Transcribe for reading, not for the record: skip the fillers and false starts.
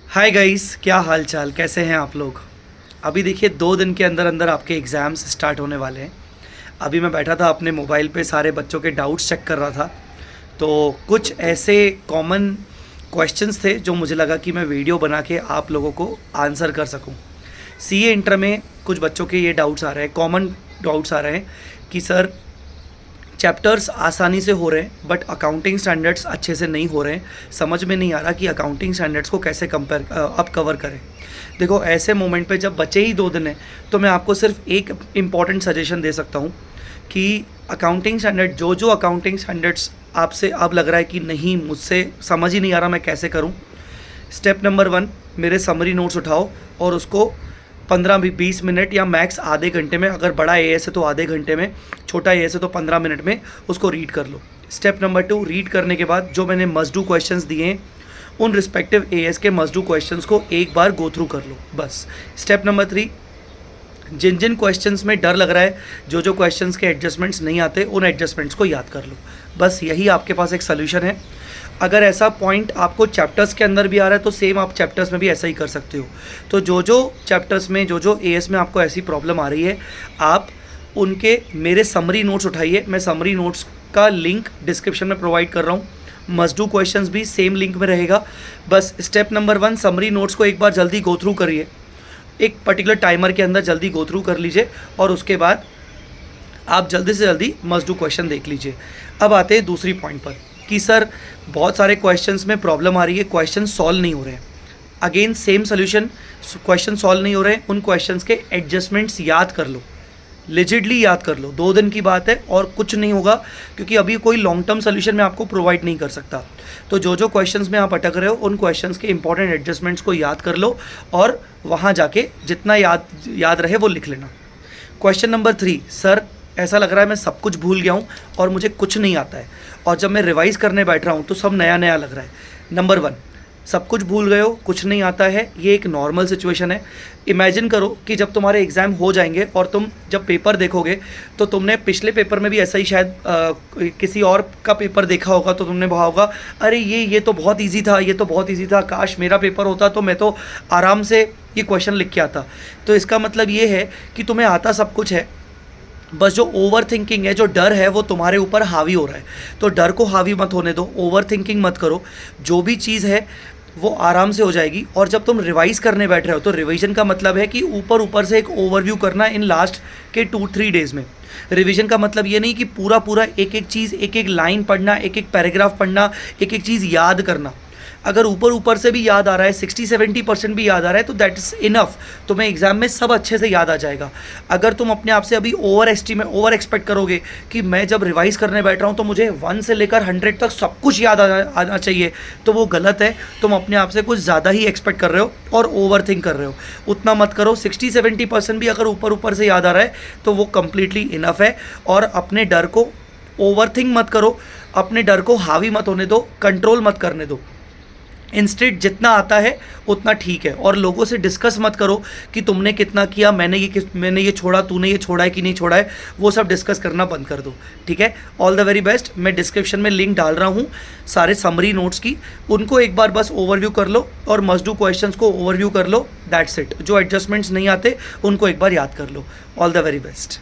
Hi guys, क्या हाल चाल, कैसे हैं आप लोग। अभी देखिए 2 दिन के अंदर अंदर आपके एग्ज़ाम्स स्टार्ट होने वाले हैं। अभी मैं बैठा था अपने मोबाइल पे सारे बच्चों के डाउट्स चेक कर रहा था। तो कुछ ऐसे कॉमन क्वेश्चंस थे जो मुझे लगा कि मैं वीडियो बना के आप लोगों को आंसर कर सकूं। सीए इंटर में कुछ बच्चों के ये डाउट्स आ रहे हैं, कॉमन डाउट्स आ रहे हैं कि सर चैप्टर्स आसानी से हो रहे हैं बट अकाउंटिंग स्टैंडर्ड्स अच्छे से नहीं हो रहे हैं। समझ में नहीं आ रहा कि अकाउंटिंग स्टैंडर्ड्स को कैसे अब कवर करें। देखो, ऐसे मोमेंट पे जब बचे ही 2 दिन हैं तो मैं आपको सिर्फ एक इम्पॉर्टेंट सजेशन दे सकता हूँ कि अकाउंटिंग स्टैंडर्ड जो अकाउंटिंग स्टैंडर्ड्स आपसे अब लग रहा है कि नहीं, मुझसे समझ ही नहीं आ रहा मैं कैसे करूँ। स्टेप नंबर 1, मेरे समरी नोट्स उठाओ और उसको 15-20 मिनट या मैक्स आधे घंटे में, अगर बड़ा एएस है तो आधे घंटे में, छोटा एएस है तो 15 मिनट में उसको रीड कर लो। स्टेप नंबर 2, रीड करने के बाद जो मैंने मस्ट डू क्वेश्चंस दिए हैं उन रिस्पेक्टिव एएस के मस्ट डू क्वेश्चंस को एक बार गो थ्रू कर लो, बस। स्टेप नंबर 3, जिन जिन क्वेश्चंस में डर लग रहा है, जो क्वेश्चंस के एडजस्टमेंट्स नहीं आते, उन एडजस्टमेंट्स को याद कर लो। बस यही आपके पास एक सोल्यूशन है। अगर ऐसा पॉइंट आपको चैप्टर्स के अंदर भी आ रहा है तो सेम आप चैप्टर्स में भी ऐसा ही कर सकते हो। तो जो चैप्टर्स में, जो एएस में आपको ऐसी प्रॉब्लम आ रही है, आप उनके मेरे समरी नोट्स उठाइए। मैं समरी नोट्स का लिंक डिस्क्रिप्शन में प्रोवाइड कर रहा हूँ। मस्ट डू क्वेश्चंस भी सेम लिंक में रहेगा। बस स्टेप नंबर 1, समरी नोट्स को एक बार जल्दी गो थ्रू करिए, एक पर्टिकुलर टाइमर के अंदर जल्दी गो थ्रू कर लीजिए और उसके बाद आप जल्दी से जल्दी मस्ट डू क्वेश्चन देख लीजिए। अब आते हैं दूसरी पॉइंट पर कि सर बहुत सारे क्वेश्चंस में प्रॉब्लम आ रही है, क्वेश्चन सॉल्व नहीं हो रहे हैं। Again same solution, question solve नहीं हो रहे हैं, उन क्वेश्चंस के एडजस्टमेंट्स याद कर लो, लिजिडली याद कर लो। 2 दिन की बात है और कुछ नहीं होगा, क्योंकि अभी कोई लॉन्ग टर्म सोल्यूशन मैं आपको प्रोवाइड नहीं कर सकता। तो जो क्वेश्चंस में आप अटक रहे हो उन क्वेश्चंस के इंपॉर्टेंट एडजस्टमेंट्स को याद कर लो और वहाँ जाके जितना याद रहे वो लिख लेना। क्वेश्चन नंबर 3, सर ऐसा लग रहा है मैं सब कुछ भूल गया हूँ और मुझे कुछ नहीं आता है, और जब मैं रिवाइज़ करने बैठ रहा हूँ तो सब नया नया लग रहा है। नंबर 1, सब कुछ भूल गए हो, कुछ नहीं आता है, ये एक नॉर्मल सिचुएशन है। इमेजिन करो कि जब तुम्हारे एग्ज़ाम हो जाएंगे और तुम जब पेपर देखोगे तो तुमने पिछले पेपर में भी ऐसा ही शायद किसी और का पेपर देखा होगा, तो तुमने कहा होगा अरे ये तो बहुत ईजी था, ये तो बहुत ईजी था, काश मेरा पेपर होता तो मैं तो आराम से ये क्वेश्चन लिख के आता। तो इसका मतलब ये है कि तुम्हें आता सब कुछ है, बस जो ओवर थिंकिंग है, जो डर है, वो तुम्हारे ऊपर हावी हो रहा है। तो डर को हावी मत होने दो, ओवर थिंकिंग मत करो। जो भी चीज़ है वो आराम से हो जाएगी। और जब तुम रिवाइज़ करने बैठ रहे हो तो रिवीजन का मतलब है कि ऊपर से एक ओवरव्यू करना इन लास्ट के 2-3 डेज़ में। रिवीजन का मतलब ये नहीं कि पूरा एक एक चीज़, एक एक लाइन पढ़ना, एक एक पैराग्राफ पढ़ना, एक एक चीज़ याद करना। अगर ऊपर से भी याद आ रहा है, 60-70% भी याद आ रहा है, तो दैट इज़ इनफ। तुम्हें एग्जाम में सब अच्छे से याद आ जाएगा। अगर तुम अपने आप से अभी ओवर एक्सपेक्ट करोगे कि मैं जब रिवाइज़ करने बैठ रहा हूँ तो मुझे 1 से लेकर 100 तक सब कुछ याद आना चाहिए, तो वो गलत है। तुम अपने आप से कुछ ज़्यादा ही एक्सपेक्ट कर रहे हो और ओवर थिंक कर रहे हो। उतना मत करो। 60-70% भी अगर ऊपर से याद आ रहा है तो वो कम्प्लीटली इनफ है। और अपने डर को ओवर थिंक मत करो, अपने डर को हावी मत होने दो, कंट्रोल मत करने दो। इंस्टेंट जितना आता है उतना ठीक है। और लोगों से डिस्कस मत करो कि तुमने कितना किया, मैंने ये छोड़ा, तूने ये छोड़ा है कि नहीं छोड़ा है, वो सब डिस्कस करना बंद कर दो, ठीक है। All the very best. मैं डिस्क्रिप्शन में लिंक डाल रहा हूँ सारे समरी नोट्स की, उनको एक बार बस ओवरव्यू कर लो और मस्ट डू क्वेश्चंस को ओवरव्यू कर लो, दैट्स इट। जो एडजस्टमेंट्स नहीं आते उनको एक बार याद कर लो। All the very best.